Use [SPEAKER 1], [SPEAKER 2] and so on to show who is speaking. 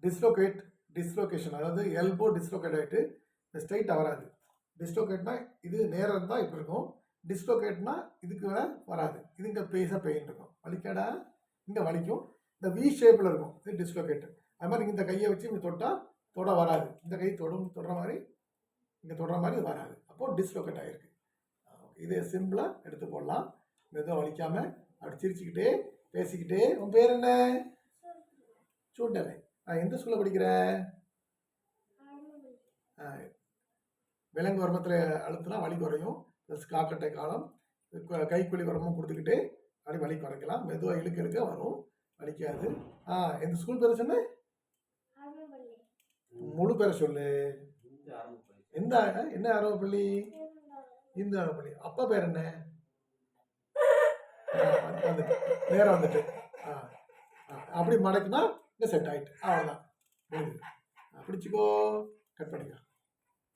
[SPEAKER 1] Dislocate, dislocation, அதாவது elbow dislocate ஆகிட்டு ஸ்ட்ரைட்டாக வராது. டிஸ்லோகேட்னா இது நேரம் இருந்தால் இப்படி இருக்கும், டிஸ்லோகேட்னா இதுக்கு வராது, இது இங்கே பேஸாக பெயின் இருக்கும், வலிக்காடா இங்கே வலிக்கும், இந்த வி ஷேப்பில் இருக்கும், இது டிஸ்லோகேட். அது மாதிரி இந்த கையை வச்சு இங்கே தொட்டால் தொட வராது, இந்த கை தொடுற மாதிரி இங்கே தொடுற மாதிரி இது வராது, அப்போது டிஸ்லோகேட் ஆகிருக்கு. இதை சிம்பிளாக எடுத்து போடலாம், எதுவும் வலிக்காமல் அப்படி சிரிச்சுக்கிட்டே பேசிக்கிட்டே. உன் பேர் என்ன? சூட்டலை. எந்த ஸ்கூலில் படிக்கிற? விலங்கு வருமத்தில் அழுத்தினா வலி குறையும், ப்ளஸ் காக்கட்டை காலம் கைக்குழி வரமும் கொடுத்துக்கிட்டு அப்படி வலி குறைக்கலாம். மெதுவாக இழுக்க இழுக்க வரும், வலிக்காது. எந்த ஸ்கூல் பேரை சொன்ன? முழு பேரை சொல்லு. எந்த என்ன ஆரம்பப்பள்ளி? இந்து ஆரம்பப்பள்ளி. அப்பா பேர் என்ன? வந்துட்டு நேரம் வந்துட்டு அப்படி மடக்குனா இங்கே செட் ஆகிட்டு அவ்வளோதான். பிடிச்சிக்கோ, கட் பண்ணிக்கோ.